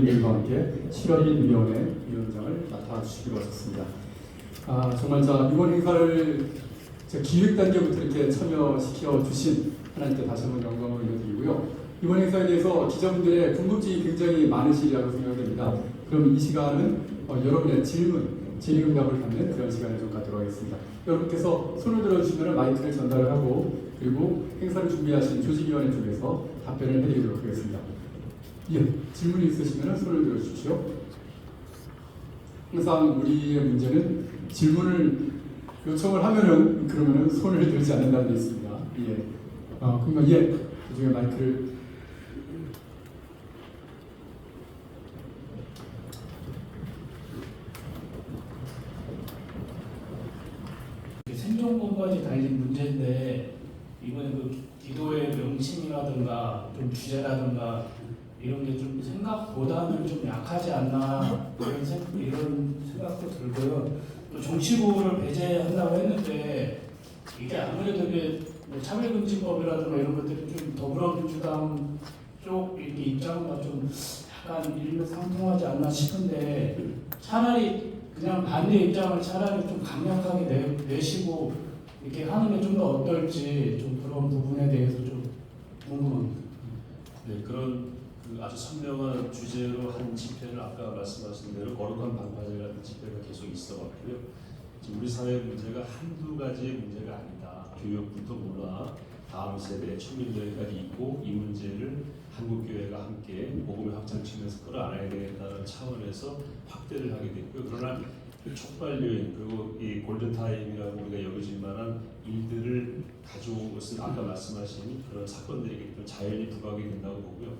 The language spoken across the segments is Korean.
위원님과 함께 실업인위원회 위원장을 맡아주시기로 하셨습니다. 정말 이번 행사를 기획 단계부터 이렇게 참여시켜 주신 하나님께 다시 한번 영광을 올려드리고요. 이번 행사에 대해서 기자분들의 궁금증이 굉장히 많으시리라고 생각됩니다. 그럼 이 시간은 여러분의 질의응답을 받는 그런 시간을 좀 갖도록 하겠습니다. 여러분께서 손을 들어주시면 마이크를 전달을 하고 그리고 행사를 준비하신 조직위원회 쪽에서 답변을 해드리도록 하겠습니다. 질문이 있으시면 손을 들어주십시오. 항상 우리의 문제는 질문을 요청을 하면은 그러면은 손을 들지 않는다는 게 있습니다. 그러면 그중에 마이크를 생존권까지 달린 문제인데 이번에 기도의 명칭이라든가 좀 주제라든가 이런 게 좀 생각보다는 좀 약하지 않나 이런 생각도 들고요. 또 정치부를 배제한다고 했는데 이게 아무래도 차별금지법이라든가 이런 것들이 좀 더불어민주당 쪽 이렇게 입장과 좀 약간 일맥상통하지 않나 싶은데 차라리 그냥 반대 입장을 차라리 좀 강력하게 내시고 이렇게 하는 게 좀 더 어떨지 좀 그런 부분에 대해서 좀 궁금합니다. 네, 그런 아주 선명한 주제로 한 집회를 아까 말씀하신 대로 거룩한 방파제라는 집회가 계속 있어왔고요. 지금 우리 사회 문제가 한두 가지의 문제가 아니다. 교육부터 문화, 다음 세대, 청년들까지 있고 이 문제를 한국교회가 함께 복음의 확장 측면에서 끌어안아야 되겠다는 차원에서 확대를 하게 됐고요. 그러나 촉발 요인 그리고 이 골든타임이라고 우리가 여겨질 만한 일들을 가져온 것은 아까 말씀하신 그런 사건들이 자연히 부각이 된다고 보고요.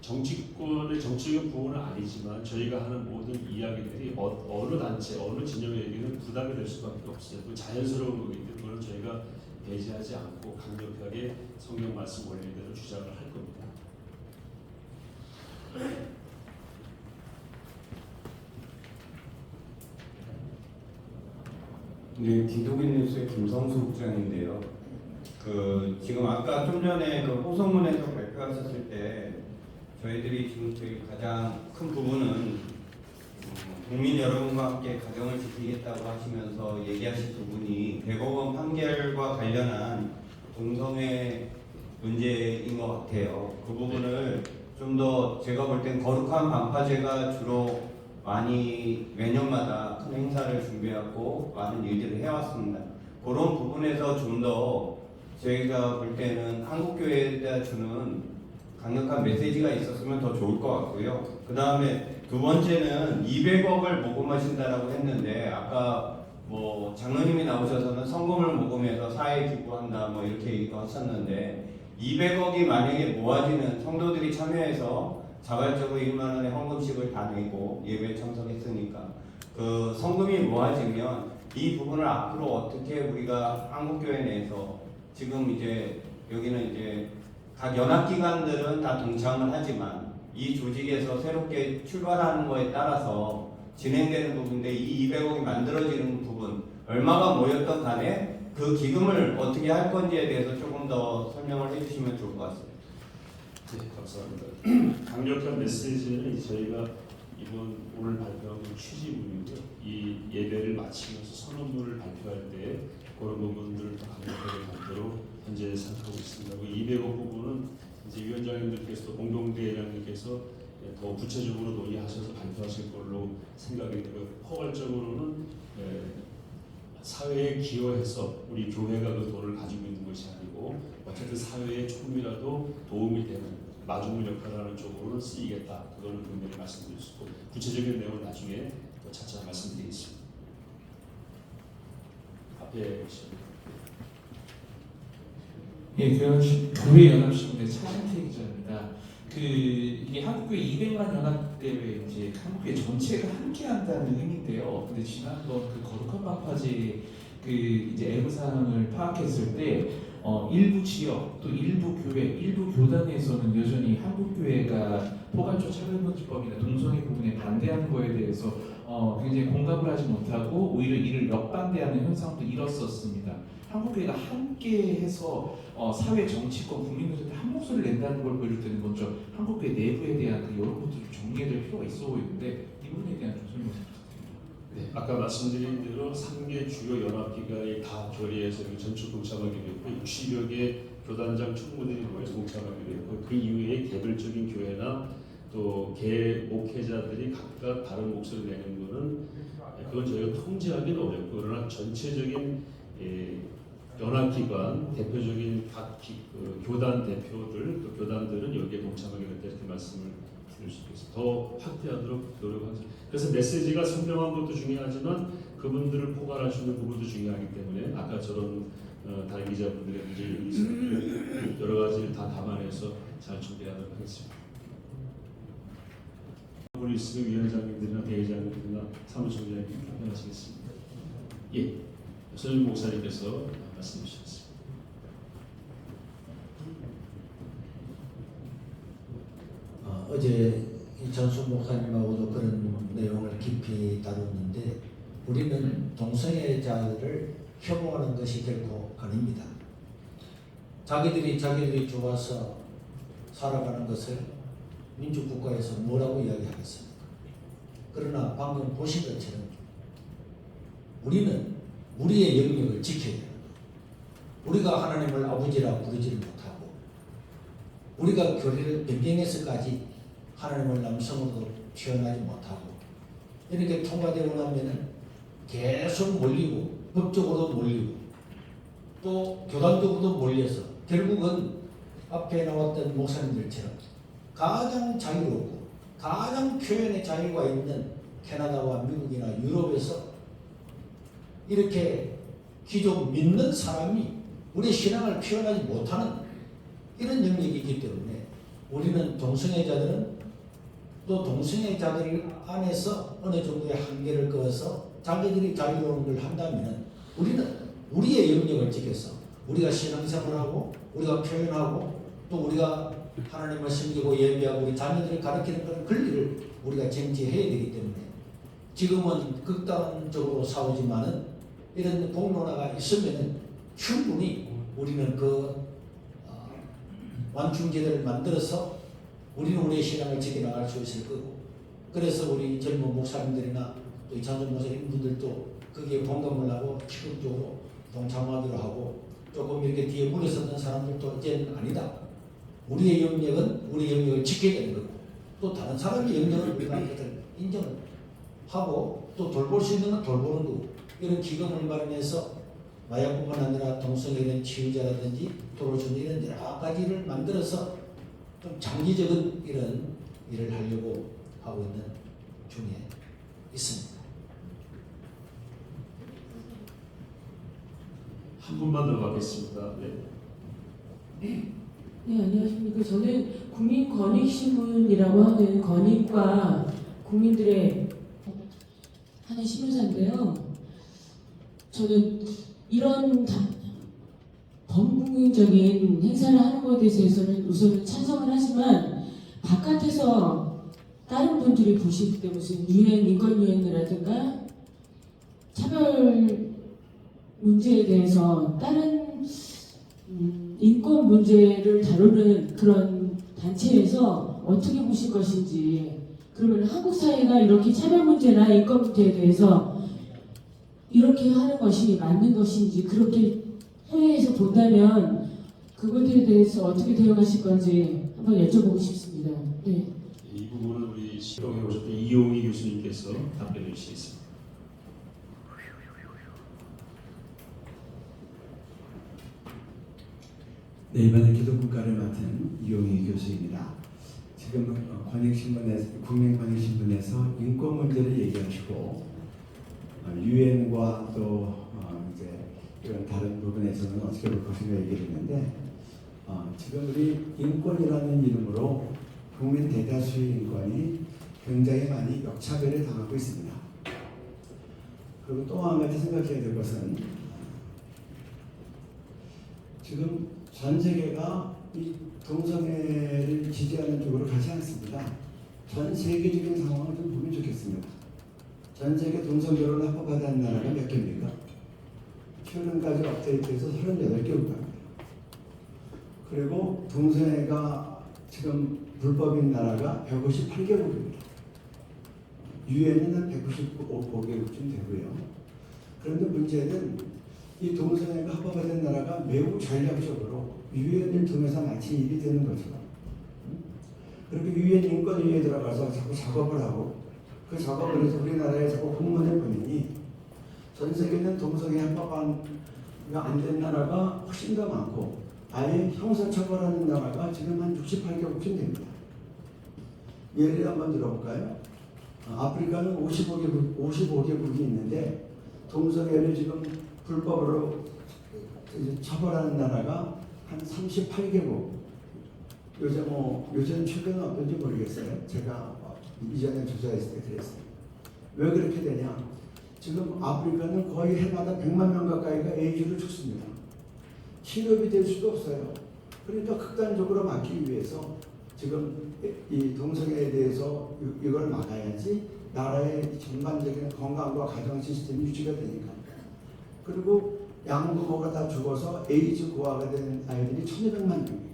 정치권의 정치적인 부분은 아니지만 저희가 하는 모든 이야기들이 어느 단체, 어느 진영에게는 부담이 될 수밖에 없어요. 자연스러운 거기 때문에 그걸 저희가 배제하지 않고 강력하게 성경 말씀 원리대로 주장을 할 겁니다. 네, 기독인 뉴스의 김성수 국장인데요. 지금 아까 좀 전에 호소문에서 발표하셨을 때 저희들이 지금 가장 큰 부분은 국민 여러분과 함께 가정을 지키겠다고 하시면서 얘기하신 부분이 100억 원 판결과 관련한 동성애 문제인 것 같아요. 그 부분을 좀 더 제가 볼 땐 거룩한 방파제가 주로 많이 매년마다 큰 행사를 준비하고 많은 일들을 해왔습니다. 그런 부분에서 좀 더 저희가 볼 때는 한국교회에 주는 강력한 메시지가 있었으면 더 좋을 것 같고요. 그 다음에 두 번째는 200억을 모금하신다라고 했는데 아까 장로님이 나오셔서는 성금을 모금해서 사회에 기부한다 이렇게 얘기도 하셨는데 200억이 만약에 모아지는 성도들이 참여해서 자발적으로 1만 원의 헌금식을 다 내고 예배에 참석했으니까 그 성금이 모아지면 이 부분을 앞으로 어떻게 우리가 한국교회 내에서 지금 여기는 각 연합기관들은 다 동참을 하지만 이 조직에서 새롭게 출발하는 거에 따라서 진행되는 부분인데 이 200억이 만들어지는 부분 얼마가 모였던 간에 그 기금을 어떻게 할 건지에 대해서 조금 더 설명을 해주시면 좋을 것 같습니다. 네, 감사합니다. 강력한 메시지는 저희가 오늘 발표한 취지문이고요. 이 예배를 마치면서 선언문을 발표할 때 그런 부분들을 더 강력하게 담도록 현재 생각하고 있습니다. 200억 부분은 이제 위원장님들께서 공동대회장님께서 더 구체적으로 논의하셔서 발표하실 걸로 생각이 되고 포괄적으로는 사회에 기여해서 우리 교회가 그 돈을 가지고 있는 것이 아니고 어쨌든 사회에 조금이라도 도움이 되는 마중물 역할을 하는 쪽으로는 쓰이겠다. 그거는 분명히 말씀드릴 수 있고 구체적인 내용은 나중에 더 차차 말씀드리겠습니다. 앞에 교회연합신문의 차진태 기자입니다. 이게 한국교회 200만 연합대회 한국교회 전체가 함께한다는 의미인데요. 근데 지난번 거룩한 방파제 애무사항을 파악했을 때 일부 지역 또 일부 교회, 일부 교단에서는 여전히 한국교회가 포괄적 차별금지법이나 동성애 부분에 반대하는 거에 대해서 굉장히 공감을 하지 못하고 오히려 이를 역반대하는 현상도 일었었습니다. 한국교회가 함께해서 사회, 정치권, 국민들한테 한 목소리를 낸다는 걸 보여줄 때는 먼저 한국교회 내부에 대한 그 여러 것들을 정리해야 될 필요가 있어 보이는데 이 부분에 대한 좀 설명 부탁드립니다. 네, 아까 말씀드린 대로 3개 주요 연합기관이 다 결의해서 전축 동참하게 됐고 60여 개 교단장 총무들이 모여서 동참하게 됐고 그 이후에 개별적인 교회나 또 개 목회자들이 각각 다른 목소리를 내는 것은 그건 저희가 통제하기는 어렵고 그러나 전체적인 연합기관 대표적인 각 교단 대표들 또 교단들은 여기에 동참하게 됐다 이렇게 말씀을 드릴 수 있겠습니다. 더 확대하도록 노력하겠습니다. 그래서 메시지가 선명한 것도 중요하지만 그분들을 포괄할 수 있는 부분도 중요하기 때문에 아까처럼 다른 기자분들의 문제 여러 가지를 다 감안해서 잘 준비하도록 하겠습니다. 우리 있으면 위원장님들이나 대회장님들이나 사무총장님 답변하시겠습니다. 예, 손임 목사님께서 말씀해 주셨습니다. 어제 이찬수 목사님하고도 그런 내용을 깊이 다뤘는데 우리는 동성애자들을 혐오하는 것이 결코 아닙니다. 자기들이 좋아서 살아가는 것을 민주국가에서 뭐라고 이야기하겠습니까? 그러나 방금 보신 것처럼 우리는 우리의 영역을 지켜야 합니다. 우리가 하나님을 아버지라 부르지를 못하고 우리가 교리를 변경해서까지 하나님을 남성으로 표현하지 못하고 이렇게 통과되고 나면은 계속 몰리고 법적으로도 몰리고 또 교단적으로도 몰려서 결국은 앞에 나왔던 목사님들처럼 가장 자유롭고 가장 표현의 자유가 있는 캐나다와 미국이나 유럽에서 이렇게 기존 믿는 사람이 우리 신앙을 표현하지 못하는 이런 영역이 있기 때문에 우리는 동성애자들은 또 동성애자들 안에서 어느 정도의 한계를 그어서 자기들이 자유로운 걸 한다면 우리는 우리의 영역을 지켜서 우리가 신앙생활하고 우리가 표현하고 또 우리가 하나님을 섬기고 예배하고 우리 자녀들을 가르치는 그런 권리를 우리가 쟁취해야 되기 때문에 지금은 극단적으로 싸우지만은 이런 공론화가 있으면은 충분히 우리는 그 완충제도를 만들어서 우리는 우리의 신앙을 지켜나갈 수 있을 거고 그래서 우리 젊은 목사님들이나 또 이찬수 목사님분들도 거기에 공감을 하고 적극적으로 동참하기로 하고 조금 이렇게 뒤에 물러섰던 사람들도 이제는 아니다. 우리의 영역은 우리 영역을 지켜야 되는 거고 또 다른 사람의 영역을 우리가 그것을 인정을 하고 또 돌볼 수 있는 건 돌보는 거고 이런 기금을 마련해서 마약뿐만 아니라 동성애에 대한 치유자라든지 도로준 이런 여러 가지를 만들어서 좀 장기적인 이런 일을 하려고 하고 있는 중에 있습니다. 한 분만 더 받겠습니다. 네. 네, 안녕하십니까. 저는 국민권익신문이라고 하는 권익과 국민들의 하는 신문사인데요. 저는 이런 범국민적인 행사를 하는 것에 대해서는 우선 찬성을 하지만 바깥에서 다른 분들이 보실 때 무슨 유행, 인권 유행이라든가 차별 문제에 대해서 다른 인권 문제를 다루는 그런 단체에서 어떻게 보실 것인지 그러면 한국 사회가 이렇게 차별 문제나 인권 문제에 대해서 이렇게 하는 것이 맞는 것인지 그렇게 해외에서 본다면 그것에 대해서 어떻게 대응하실 건지 한번 여쭤보고 싶습니다. 네. 이 부분은 우리 시청에 오셨던 이용희 교수님께서 답변해 주시겠습니다. 네, 이번에 기독국가를 맡은 이용희 교수입니다. 지금 권익신문에서 국민권익신문에서 인권 문제를 얘기하시고 유엔과 또 이제 이런 다른 부분에서는 어떻게 볼 것인가 얘기를 했는데 지금 우리 인권이라는 이름으로 국민 대다수의 인권이 굉장히 많이 역차별을 당하고 있습니다. 그리고 또 한 가지 생각해야 될 것은 지금 전 세계가 이 동성애를 지지하는 쪽으로 가지 않습니다. 전 세계적인 상황을 좀 보면 좋겠습니다. 전 세계 동성결혼을 합법화된 나라가 몇 개입니까? 최근까지 업데이트해서 38개국입니다. 그리고 동성애가 지금 불법인 나라가 158개국입니다. 유엔은 한 195개국쯤 되고요. 그런데 문제는 이 동성애가 합법화된 나라가 매우 전략적으로 유엔을 통해서 마치 일이 되는 거죠. 그렇게 유엔 인권위에 들어가서 자꾸 작업을 하고 그 작업을 해서 우리나라에 자꾸 공문을 보내니 전 세계는 동성애 합법화가 안 된 나라가 훨씬 더 많고 아예 형사처벌하는 나라가 지금 한 68개국쯤 됩니다. 예를 한번 들어볼까요? 아프리카는 55개국이 있는데 동성애를 지금 불법으로 처벌하는 나라가 한 38개국. 요새는 최근은 어떤지 모르겠어요. 제가 이전에 조사했을 때 그랬어요. 왜 그렇게 되냐? 지금 아프리카는 거의 해마다 100만 명 가까이가 에이즈로 죽습니다. 치료비 될 수도 없어요. 그러니까 극단적으로 막기 위해서 지금 이 동성애에 대해서 이걸 막아야지 나라의 전반적인 건강과 가정 시스템이 유지가 되니까. 그리고 양부모가 다 죽어서 에이즈 고아가 된 아이들이 1200만 명이에요.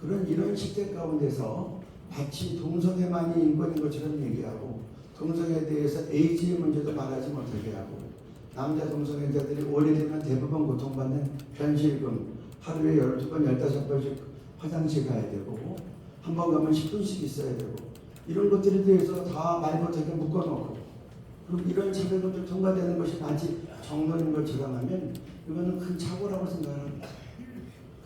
그런 이런 시대 가운데서 마치 동성애만이 인권인 것처럼 얘기하고 동성애에 대해서 에이즈의 문제도 말하지 못하게 하고 남자 동성애자들이 오래되면 대부분 고통받는 변실금 하루에 12번, 15번씩 화장실 가야 되고 한 번 가면 10분씩 있어야 되고 이런 것들에 대해서 다 말 못하게 묶어놓고 그리고 이런 차별금도 통과되는 것이 마치 정론인 것처럼 하면 이거는 큰 착오라고 생각합니다.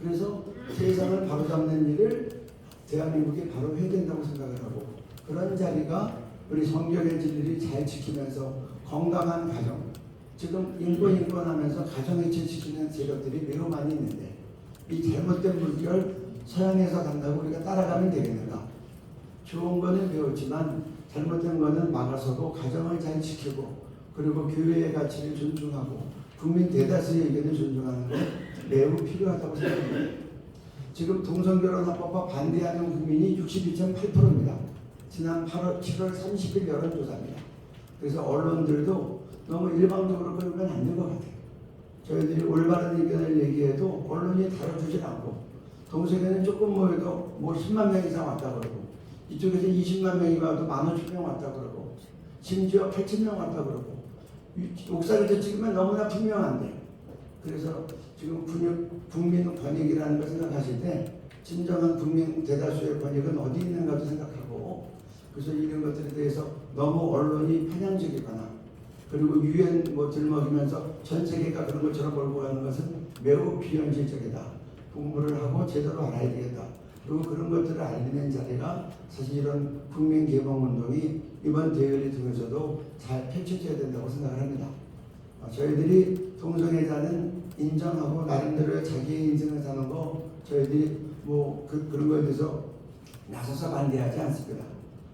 그래서 세상을 바로잡는 일을 대한민국이 바로 해야 된다고 생각을 하고 그런 자리가 우리 성경의 진리를 잘 지키면서 건강한 가정 지금 인권 하면서 가정해체 시키는 세력들이 매우 많이 있는데 이 잘못된 물결 서양에서 간다고 우리가 따라가면 되겠는가? 좋은 거는 배웠지만 잘못된 거는 막아서고 가정을 잘 지키고 그리고 교회의 가치를 존중하고 국민 대다수의 의견을 존중하는 것 매우 필요하다고 생각합니다. 지금 동성결혼 합법화 반대하는 국민이 62.8%입니다. 지난 7월 30일 여론조사입니다. 그래서 언론들도 너무 일방적으로 끌면 안 될 것 같아요. 저희들이 올바른 의견을 얘기해도 언론이 다뤄주질 않고 동성애는 조금 모여도 뭐 10만 명 이상 왔다 그러고 이쪽에서 20만 명이 와도 15,000명 왔다 그러고 심지어 8,000명 왔다 그러고 옥살이도 찍으면 너무나 분명한데 그래서 지금 국민 권익이라는 걸 생각하실 때 진정한 국민 대다수의 권익은 어디 있는가도 생각하고 그래서 이런 것들에 대해서 너무 언론이 편향적이거나 그리고 유엔 들먹이면서 전 세계가 그런 것처럼 몰고 가는 것은 매우 비현실적이다. 공부를 하고 제대로 알아야 되겠다. 그리고 그런 것들을 알리는 자리가 사실 이런 국민개몽운동이 이번 대회를 통해서도 잘 펼쳐져야 된다고 생각을 합니다. 저희들이 동성애자는 인정하고 나름대로 자기의 인생을 사는 거 저희들이 그런 거에 대해서 나서서 반대하지 않습니다.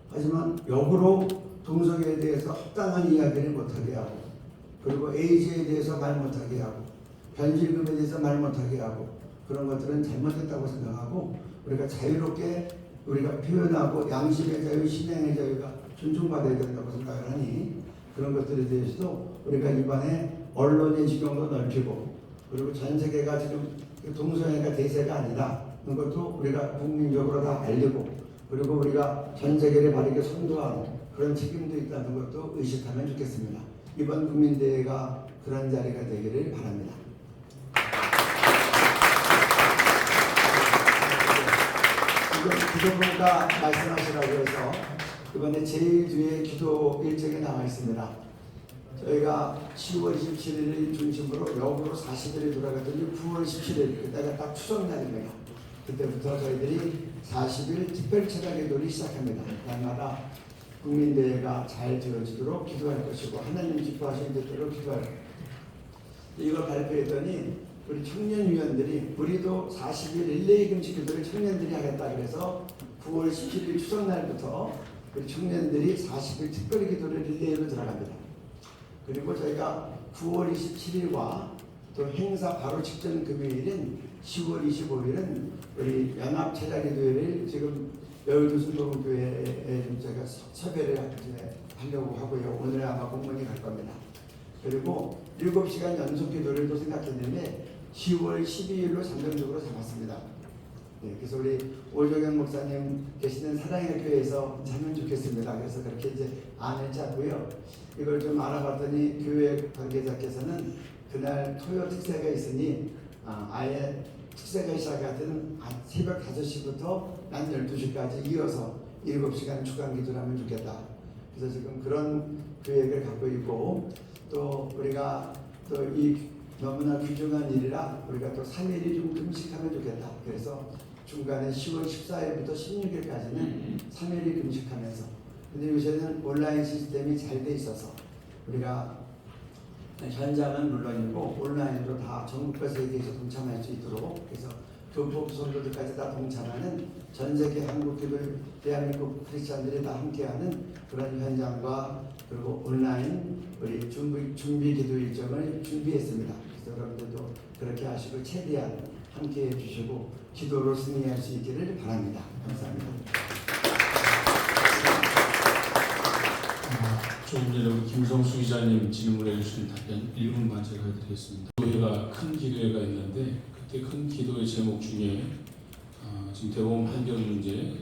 하지만 역으로 동성애에 대해서 합당한 이야기를 못하게 하고 그리고 에이즈에 대해서 말 못하게 하고 변질금에 대해서 말 못하게 하고 그런 것들은 잘못됐다고 생각하고 우리가 자유롭게 우리가 표현하고 양심의 자유, 신앙의 자유가 존중받아야 된다고 생각을 하니 그런 것들에 대해서도 우리가 이번에 언론의 지경도 넓히고 그리고 전 세계가 지금 동성애가 대세가 아니다 그런 것도 우리가 국민적으로 다 알리고 그리고 우리가 전 세계를 바르게 선도하는 그런 책임도 있다는 것도 의식하면 좋겠습니다. 이번 국민대회가 그런 자리가 되기를 바랍니다. 기도분과 말씀하시라고 해서 이번에 제일 뒤에 기도 일정이 나와 있습니다. 저희가 10월 27일을 중심으로 역으로 40일을 돌아갔더니 9월 17일 그때가 딱 추석날입니다. 그때부터 저희들이 40일 특별 철학기도를 시작합니다. 날마다 국민대회가 잘 되어지도록 기도할 것이고 하나님 기뻐하시는 대로 기도할 것입니다. 이걸 발표했더니 우리 청년위원들이 우리도 40일 릴레이 금식 기도를 청년들이 하겠다 그래서 9월 17일 추석날부터 우리 청년들이 40일 특별 기도를 릴레이로 들어갑니다. 그리고 저희가 9월 27일과 또 행사 바로 직전 금요일인 10월 25일은 우리 연합체자기도회를 지금 여의도순복음교회에 제가 섭외를 하려고 하고요. 오늘 아마 공문이 갈 겁니다. 그리고 7시간 연속 기도를 또 생각했는데 10월 12일로 잠정적으로 잡았습니다. 네, 그래서 우리 오정영 목사님 계시는 사랑의 교회에서 하면 좋겠습니다. 그래서 그렇게 이제 안을 짰고요. 이걸 좀 알아봤더니 교회 관계자께서는 그날 토요 특세가 있으니 아예 특세가 시작하던 새벽 5시부터 낮 12시까지 이어서 7시간 주간 기도를 하면 좋겠다. 그래서 지금 그런 계획을 갖고 있고, 또 우리가 또 이 너무나 귀중한 일이라 우리가 또 3일이 좀 금식하면 좋겠다. 그래서 중간에 10월 14일부터 16일까지는 3일이 금식하면서, 근데 요새는 온라인 시스템이 잘 돼 있어서 우리가 현장은 물론이고 온라인으로 다 전국과 세계에서 동참할 수 있도록, 그래서 교포 성도들까지 다 동참하는 전 세계 한국교도 대한민국 크리스찬들이 다 함께하는 그런 현장과 그리고 온라인 우리 준비 기도 일정을 준비했습니다. 그래서 여러분들도 그렇게 하시고 최대한 함께해 주시고 기도로 승리할 수 있기를 바랍니다. 감사합니다. 조금 전에 우리 김성수 기자님 질문해 주신 답변 1분 반 제가 해드리겠습니다. 기도회가 큰 기도회가 있는데 그때 큰 기도의 제목 중에 지금 대법원 판결 문제,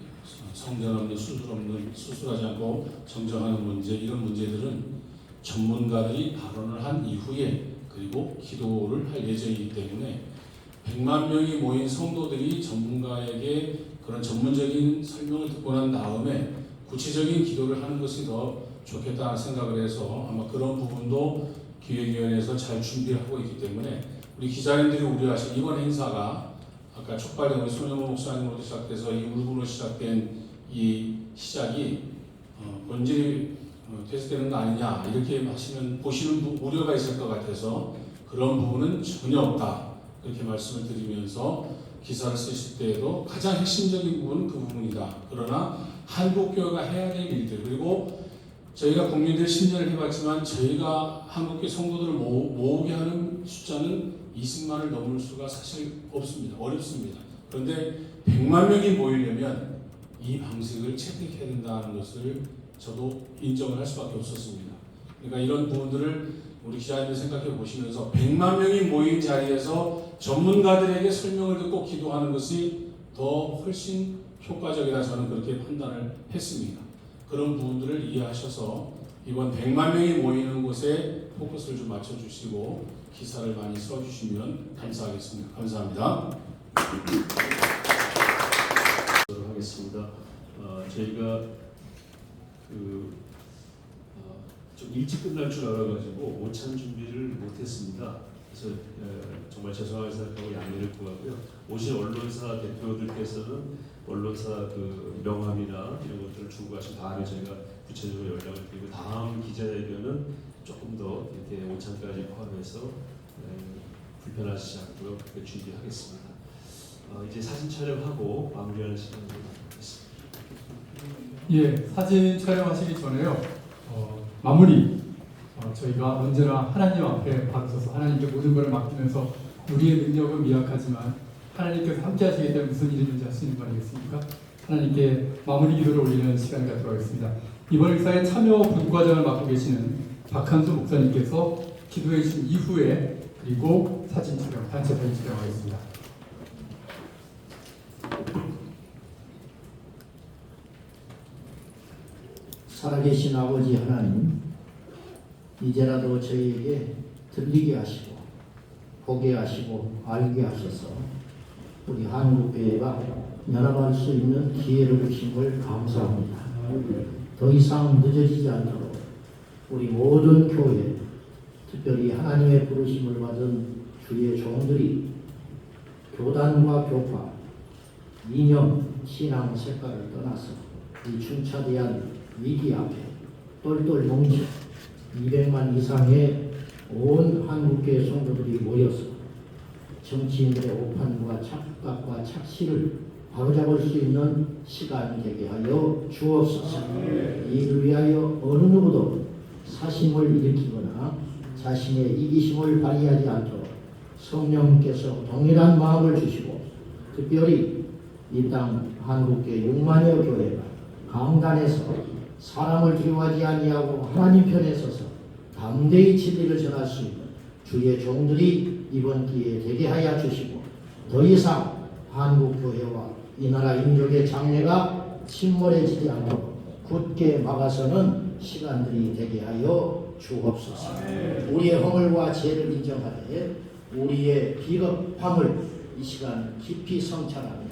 성전 없는 수술하지 않고 정정하는 문제, 이런 문제들은 전문가들이 발언을 한 이후에 그리고 기도를 할 예정이기 때문에 100만 명이 모인 성도들이 전문가에게 그런 전문적인 설명을 듣고 난 다음에 구체적인 기도를 하는 것이 더 좋겠다 생각을 해서 아마 그런 부분도 기획위원회에서 잘 준비를 하고 있기 때문에 우리 기자님들이 우려하신 이번 행사가 아까 촉발된 우리 손영호 목사님으로 시작돼서 이 울분으로 시작된 이 시작이 본질이 퇴색되는 거 아니냐 이렇게 하시면 보시는 우려가 있을 것 같아서 그런 부분은 전혀 없다 그렇게 말씀을 드리면서 기사를 쓰실 때에도 가장 핵심적인 부분은 그 부분이다. 그러나 한국교회가 해야 될 일들, 그리고 저희가 국민들 10년을 해봤지만 저희가 한국교회 성도들을 모으게 하는 숫자는 20만을 넘을 수가 사실 없습니다. 어렵습니다. 그런데 100만 명이 모이려면 이 방식을 채택해야 된다는 것을 저도 인정을 할 수밖에 없었습니다. 그러니까 이런 부분들을 우리 기자님들 생각해 보시면서 100만 명이 모인 자리에서 전문가들에게 설명을 듣고 기도하는 것이 더 훨씬 효과적이다 저는 그렇게 판단을 했습니다. 그런 부분들을 이해하셔서 이번 100만 명이 모이는 곳에 포커스를 좀 맞춰주시고 기사를 많이 써주시면 감사하겠습니다. 감사합니다. 하겠습니다. 저희가 좀 일찍 끝날 줄 알아가지고 오찬 준비를 못했습니다. 그래서 정말 죄송하게 생각하고 양해를 구하고요. 오신 언론사 대표들께서는 언론사 그 명함이나 이런 것들을 주고 가신 다음에 저희가 구체적으로 연락을 드리고 다음 기자회견은 조금 더 이렇게 오찬까지 포함해서 불편하시지 않도록 그렇게 준비하겠습니다. 이제 사진 촬영하고 마무리하는 시간을 갖겠습니다. 예, 사진 촬영하시기 전에요. 마무리 저희가 언제나 하나님 앞에 받으셔서 하나님께 모든 것을 맡기면서 우리의 능력은 미약하지만 하나님께서 함께 하시기 때문에 무슨 일이든지 할 수 있는 거 아니겠습니까? 하나님께 마무리 기도를 올리는 시간을 갖도록 하겠습니다. 이번 행사에 참여 본과장을 맡고 계시는 박한수 목사님께서 기도해 주신 이후에 그리고 사진 촬영, 단체 사진 촬영하겠습니다. 살아계신 아버지 하나님, 이제라도 저희에게 들리게 하시고 보게 하시고 알게 하셔서 우리 한국교회가 연합할 수 있는 기회를 주신 걸 감사합니다. 더 이상 늦어지지 않도록 우리 모든 교회, 특별히 하나님의 부르심을 받은 주의 종들이 교단과 교파, 이념, 신앙 색깔을 떠나서 이 중차대한 위기 앞에 똘똘 뭉쳐 200만 이상의 온 한국교회 성도들이 모여서 정치인들의 오판과 착각과 착시를 바로잡을 수 있는 시간이 되게 하여 주옵소서. 이를 위하여 어느 누구도 사심을 일으키거나 자신의 이기심을 발휘하지 않도록 성령께서 동일한 마음을 주시고 특별히 이 땅 한국교회 6만여 교회가 강단에서 사람을 두려워하지 아니하고 하나님 편에 서서 담대히 진리를 전할 수 있는 주의 종들이 이번 기회에 되게 하여 주시고 더 이상 한국교회와 이 나라 인족의 장래가 침몰해지지 않도록 굳게 막아서는 시간들이 되게 하여 주옵소서. 우리의 허물과 죄를 인정하되 우리의 비겁함을 이 시간 깊이 성찰하며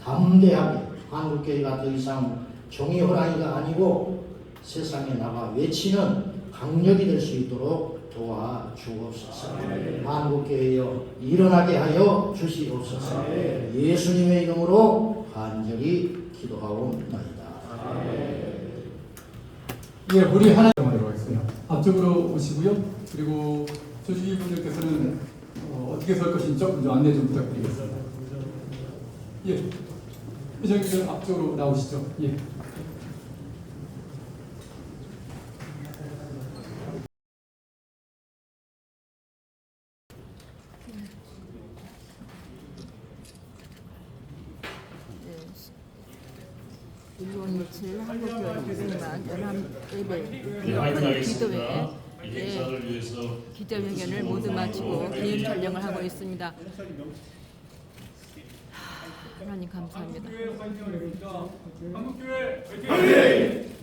담대하게 한국교회가 더 이상 종이 호랑이가 아니고 세상에 나가 외치는 강력이 될 수 있도록 도와주옵소서. 한국교회여 일어나게 하여 주시옵소서. 예수님의 이름으로 간절히 기도하옵나이다. 예, 우리 하나 하도록 하겠습니다. 앞쪽으로 오시고요. 그리고 조직위 분들께서는 어떻게 설 것인지 조금 좀 안내 좀 부탁드리겠습니다. 예, 회장님들 앞쪽으로 나오시죠. 예. 일본 며칠 한국교회 무슬만 연합 예배 네, 화이팅 하겠습니다. 기도회 이 행사를 위해서 기자회견을 모두 마치고 기념 촬영을 하고 있습니다. 하나님 감사합니다. 한국교회 화이팅!